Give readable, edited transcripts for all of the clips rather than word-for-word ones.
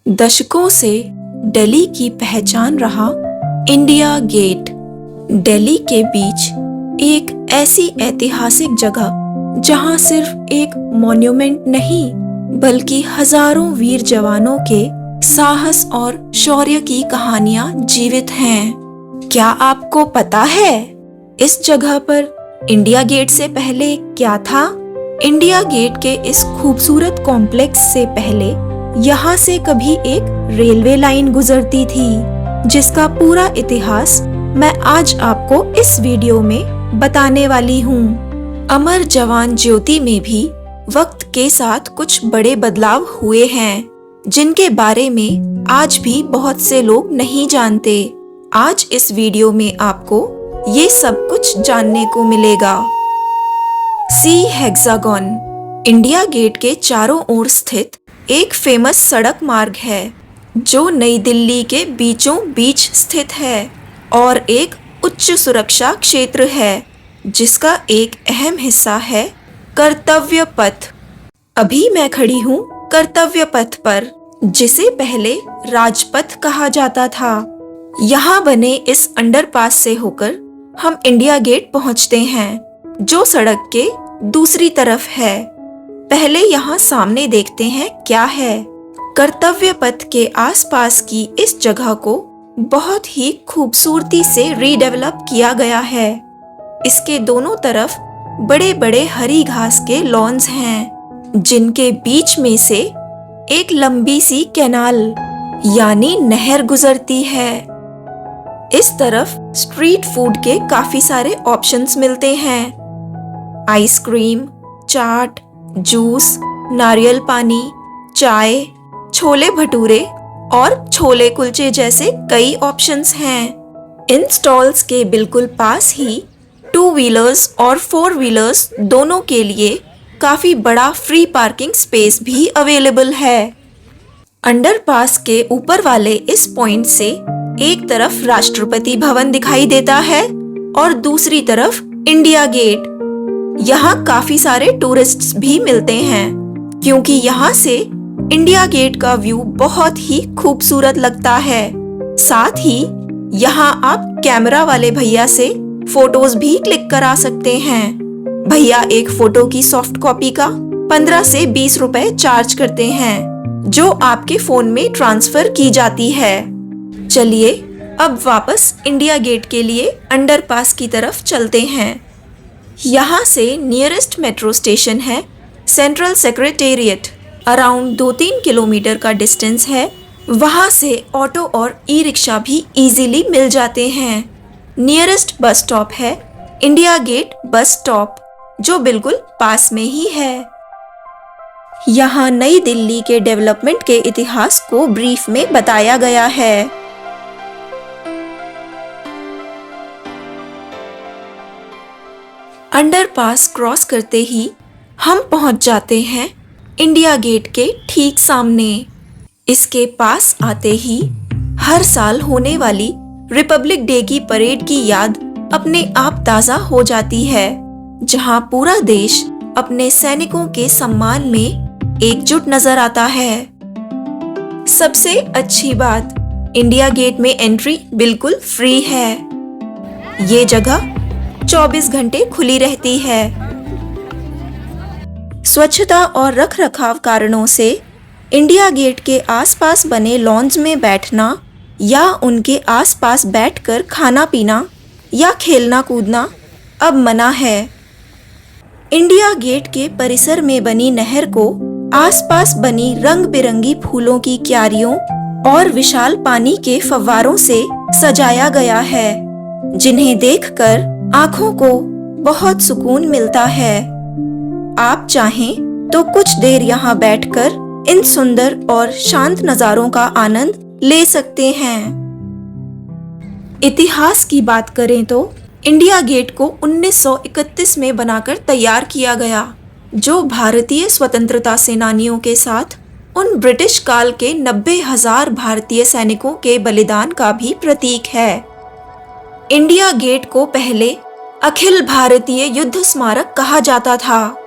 दशकों से दिल्ली की पहचान रहा इंडिया गेट। दिल्ली के बीच एक ऐसी ऐतिहासिक जगह जहां सिर्फ एक मॉन्यूमेंट नहीं बल्कि हजारों वीर जवानों के साहस और शौर्य की कहानियां जीवित हैं। क्या आपको पता है इस जगह पर इंडिया गेट से पहले क्या था? इंडिया गेट के इस खूबसूरत कॉम्प्लेक्स से पहले यहाँ से कभी एक रेलवे लाइन गुजरती थी, जिसका पूरा इतिहास मैं आज आपको इस वीडियो में बताने वाली हूँ। अमर जवान ज्योति में भी वक्त के साथ कुछ बड़े बदलाव हुए हैं, जिनके बारे में आज भी बहुत से लोग नहीं जानते। आज इस वीडियो में आपको ये सब कुछ जानने को मिलेगा। सी हेक्सागन इंडिया गेट के चारों ओर स्थित एक फेमस सड़क मार्ग है, जो नई दिल्ली के बीचों बीच स्थित है और एक उच्च सुरक्षा क्षेत्र है, जिसका एक अहम हिस्सा है कर्तव्य पथ। अभी मैं खड़ी हूँ कर्तव्य पथ पर, जिसे पहले राजपथ कहा जाता था। यहाँ बने इस अंडरपास से होकर हम इंडिया गेट पहुँचते हैं, जो सड़क के दूसरी तरफ है। पहले यहाँ सामने देखते हैं क्या है। कर्तव्य पथ के आसपास की इस जगह को बहुत ही खूबसूरती से रीडेवलप किया गया है। इसके दोनों तरफ बड़े बड़े हरी घास के लॉन्स हैं, जिनके बीच में से एक लंबी सी कैनाल यानी नहर गुजरती है। इस तरफ स्ट्रीट फूड के काफी सारे ऑप्शंस मिलते हैं। आइसक्रीम, चाट, जूस, नारियल पानी, चाय, छोले भटूरे और छोले कुलचे जैसे कई ऑप्शंस हैं। इन स्टॉल्स के बिल्कुल पास ही 2 व्हीलर्स और 4 व्हीलर्स दोनों के लिए काफी बड़ा फ्री पार्किंग स्पेस भी अवेलेबल है। अंडरपास के ऊपर वाले इस पॉइंट से एक तरफ राष्ट्रपति भवन दिखाई देता है और दूसरी तरफ इंडिया गेट। यहाँ काफी सारे टूरिस्ट्स भी मिलते हैं, क्योंकि यहाँ से इंडिया गेट का व्यू बहुत ही खूबसूरत लगता है। साथ ही यहाँ आप कैमरा वाले भैया से फोटोज भी क्लिक करा सकते हैं। भैया एक फोटो की सॉफ्ट कॉपी का 15 से 20 रुपए चार्ज करते हैं, जो आपके फोन में ट्रांसफर की जाती है। चलिए अब वापस इंडिया गेट के लिए अंडरपास की तरफ चलते हैं। यहाँ से नियरेस्ट मेट्रो स्टेशन है सेंट्रल सेक्रेटेरिएट। अराउंड 2-3 किलोमीटर का डिस्टेंस है। वहाँ से ऑटो और ई रिक्शा भी इजीली मिल जाते हैं। नियरेस्ट बस स्टॉप है इंडिया गेट बस स्टॉप, जो बिल्कुल पास में ही है। यहाँ नई दिल्ली के डेवलपमेंट के इतिहास को ब्रीफ में बताया गया है। अंडरपास क्रॉस करते ही हम पहुंच जाते हैं इंडिया गेट के ठीक सामने। इसके पास आते ही हर साल होने वाली रिपब्लिक डे की परेड की याद अपने आप ताजा हो जाती है, जहां पूरा देश अपने सैनिकों के सम्मान में एकजुट नजर आता है। सबसे अच्छी बात, इंडिया गेट में एंट्री बिल्कुल फ्री है। ये जगह 24 घंटे खुली रहती है। स्वच्छता और रखरखाव कारणों से इंडिया गेट के आसपास बने लॉन्स में बैठना या उनके आसपास बैठकर खाना पीना या खेलना कूदना अब मना है। इंडिया गेट के परिसर में बनी नहर को आसपास बनी रंग बिरंगी फूलों की क्यारियों और विशाल पानी के फव्वारों से सजाया गया है, जिन्हें देखकर आंखों को बहुत सुकून मिलता है। आप चाहें तो कुछ देर यहाँ बैठकर इन सुंदर और शांत नज़ारों का आनंद ले सकते हैं। इतिहास की बात करें तो इंडिया गेट को 1931 में बनाकर तैयार किया गया, जो भारतीय स्वतंत्रता सेनानियों के साथ उन ब्रिटिश काल के 90,000 भारतीय सैनिकों के बलिदान का भी प्रतीक है। इंडिया गेट को पहले अखिल भारतीय युद्ध स्मारक कहा जाता था।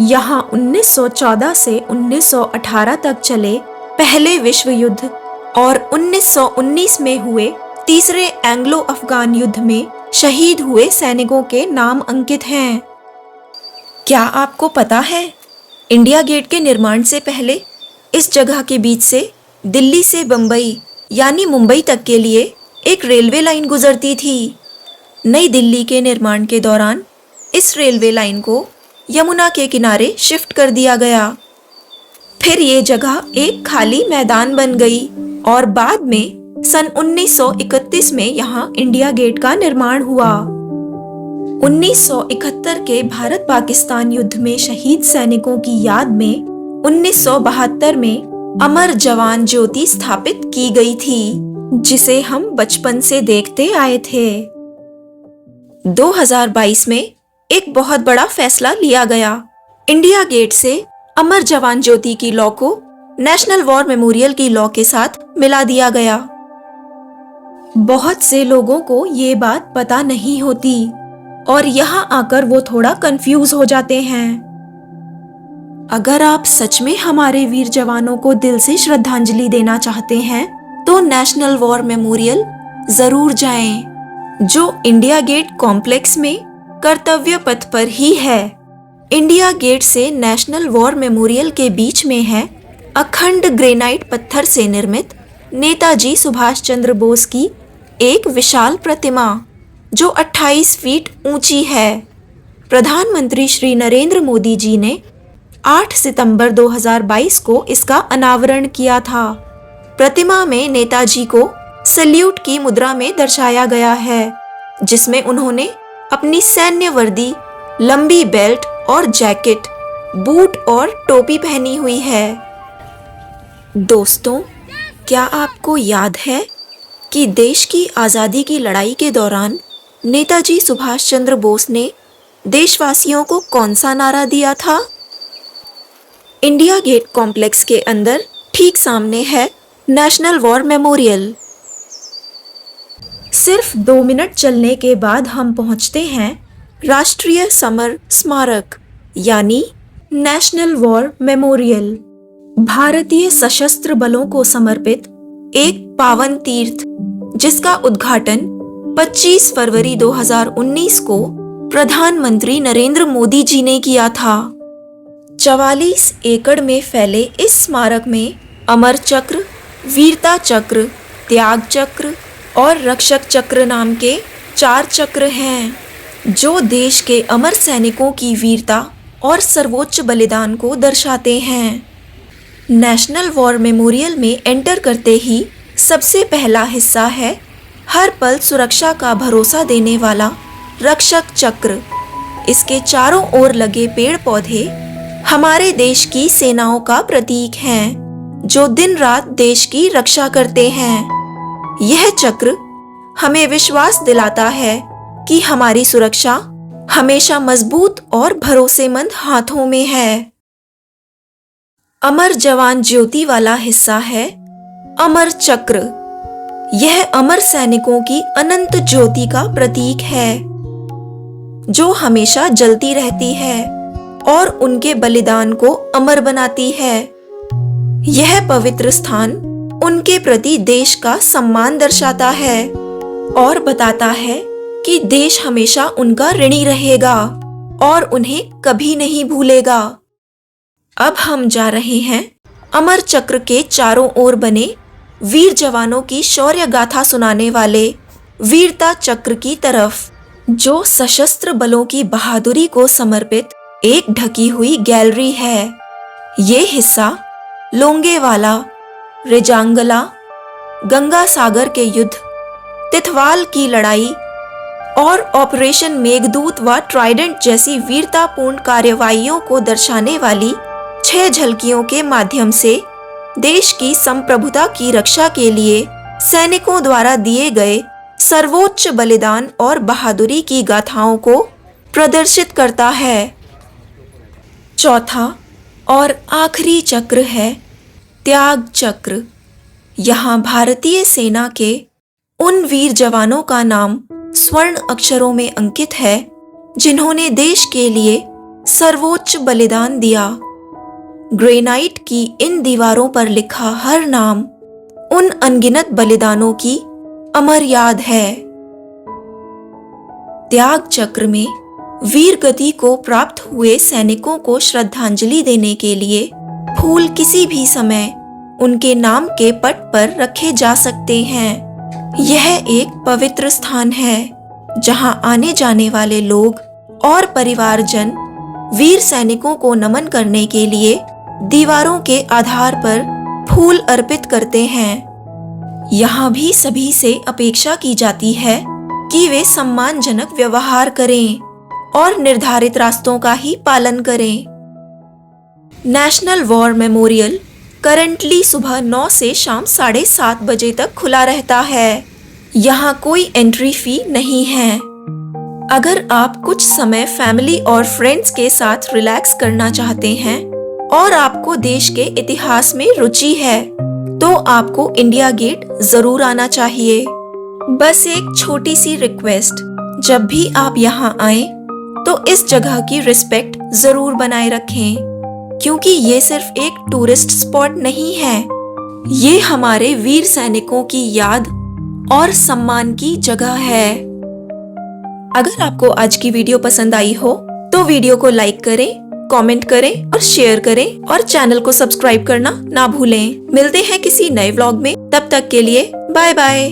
यहाँ 1914 से 1918 तक चले पहले विश्व युद्ध और 1919 में हुए तीसरे एंग्लो अफगान युद्ध में शहीद हुए सैनिकों के नाम अंकित हैं। क्या आपको पता है, इंडिया गेट के निर्माण से पहले इस जगह के बीच से दिल्ली से बम्बई यानी मुंबई तक के लिए एक रेलवे लाइन गुजरती थी। नई दिल्ली के निर्माण के दौरान इस रेलवे लाइन को यमुना के किनारे शिफ्ट कर दिया गया। फिर ये जगह एक खाली मैदान बन गई और बाद में सन 1931 में यहाँ इंडिया गेट का निर्माण हुआ। 1971 के भारत पाकिस्तान युद्ध में शहीद सैनिकों की याद में 1972 में अमर जवान ज्योति स्थापित की गई थी, जिसे हम बचपन से देखते आए थे। 2022 में एक बहुत बड़ा फैसला लिया गया। इंडिया गेट से अमर जवान ज्योति की लॉ को नेशनल वॉर मेमोरियल की लॉ के साथ मिला दिया गया। बहुत से लोगों को ये बात पता नहीं होती और यहाँ आकर वो थोड़ा कंफ्यूज हो जाते हैं। अगर आप सच में हमारे वीर जवानों को दिल से श्रद्धांजलि देना चाहते हैं तो नेशनल वॉर मेमोरियल जरूर जाएं, जो इंडिया गेट कॉम्प्लेक्स में कर्तव्य पथ पर ही है। इंडिया गेट से नेशनल वॉर मेमोरियल के बीच में है अखंड ग्रेनाइट पत्थर से निर्मित नेताजी सुभाष चंद्र बोस की एक विशाल प्रतिमा, जो 28 फीट ऊंची है। प्रधानमंत्री श्री नरेंद्र मोदी जी ने 8 सितंबर 2022 को इसका अनावरण किया था। प्रतिमा में नेताजी को सल्यूट की मुद्रा में दर्शाया गया है, जिसमें उन्होंने अपनी सैन्य वर्दी, लंबी बेल्ट और जैकेट, बूट और टोपी पहनी हुई है। दोस्तों, क्या आपको याद है कि देश की आज़ादी की लड़ाई के दौरान नेताजी सुभाष चंद्र बोस ने देशवासियों को कौन सा नारा दिया था? इंडिया गेट कॉम्प्लेक्स के अंदर ठीक सामने है नेशनल वॉर मेमोरियल। सिर्फ 2 मिनट चलने के बाद हम पहुंचते हैं राष्ट्रीय समर स्मारक यानी नेशनल वॉर मेमोरियल। भारतीय सशस्त्र बलों को समर्पित एक पावन तीर्थ, जिसका उद्घाटन 25 फरवरी 2019 को प्रधानमंत्री नरेंद्र मोदी जी ने किया था। 44 एकड़ में फैले इस स्मारक में अमर चक्र, वीरता चक्र, त्याग चक्र और रक्षक चक्र नाम के 4 चक्र हैं, जो देश के अमर सैनिकों की वीरता और सर्वोच्च बलिदान को दर्शाते हैं। नेशनल वॉर मेमोरियल में एंटर करते ही सबसे पहला हिस्सा है हर पल सुरक्षा का भरोसा देने वाला रक्षक चक्र। इसके चारों ओर लगे पेड़ पौधे हमारे देश की सेनाओं का प्रतीक हैं, जो दिन रात देश की रक्षा करते हैं। यह चक्र हमें विश्वास दिलाता है कि हमारी सुरक्षा हमेशा मजबूत और भरोसेमंद हाथों में है। अमर जवान ज्योति वाला हिस्सा है अमर चक्र। यह अमर सैनिकों की अनंत ज्योति का प्रतीक है, जो हमेशा जलती रहती है और उनके बलिदान को अमर बनाती है। यह पवित्र स्थान उनके प्रति देश का सम्मान दर्शाता है और बताता है कि देश हमेशा उनका ऋणी रहेगा और उन्हें कभी नहीं भूलेगा। अब हम जा रहे हैं अमर चक्र के चारों ओर बने वीर जवानों की शौर्य गाथा सुनाने वाले वीरता चक्र की तरफ, जो सशस्त्र बलों की बहादुरी को समर्पित एक ढकी हुई गैलरी है। ये हिस्सा लोंगेवाला, रेजांगला, गंगा सागर के युद्ध, तिथवाल की लड़ाई और ऑपरेशन मेघदूत व ट्राइडेंट जैसी वीरतापूर्ण कार्यवाहियों को दर्शाने वाली 6 झलकियों के माध्यम से देश की संप्रभुता की रक्षा के लिए सैनिकों द्वारा दिए गए सर्वोच्च बलिदान और बहादुरी की गाथाओं को प्रदर्शित करता है। चौथा और आखिरी चक्र है त्याग चक्र। यहाँ भारतीय सेना के उन वीर जवानों का नाम स्वर्ण अक्षरों में अंकित है, जिन्होंने देश के लिए सर्वोच्च बलिदान दिया। ग्रेनाइट की इन दीवारों पर लिखा हर नाम उन अनगिनत बलिदानों की अमर याद है। त्याग चक्र में वीर गति को प्राप्त हुए सैनिकों को श्रद्धांजलि देने के लिए फूल किसी भी समय उनके नाम के पट पर रखे जा सकते हैं। यह एक पवित्र स्थान है जहां आने जाने वाले लोग और परिवारजन वीर सैनिकों को नमन करने के लिए दीवारों के आधार पर फूल अर्पित करते हैं। यहाँ भी सभी से अपेक्षा की जाती है कि वे सम्मानजनक व्यवहार करें और निर्धारित रास्तों का ही पालन करें। नेशनल वॉर मेमोरियल करंटली सुबह 9 से शाम 7:30 बजे तक खुला रहता है। यहाँ कोई एंट्री फी नहीं है। अगर आप कुछ समय फैमिली और फ्रेंड्स के साथ रिलैक्स करना चाहते हैं और आपको देश के इतिहास में रुचि है, तो आपको इंडिया गेट जरूर आना चाहिए। बस एक छोटी सी रिक्वेस्ट, जब भी आप यहाँ आए तो इस जगह की रिस्पेक्ट जरूर बनाए रखें, क्योंकि ये सिर्फ एक टूरिस्ट स्पॉट नहीं है, ये हमारे वीर सैनिकों की याद और सम्मान की जगह है। अगर आपको आज की वीडियो पसंद आई हो तो वीडियो को लाइक करें, कमेंट करें और शेयर करें और चैनल को सब्सक्राइब करना ना भूलें। मिलते हैं किसी नए व्लॉग में, तब तक के लिए बाय बाय।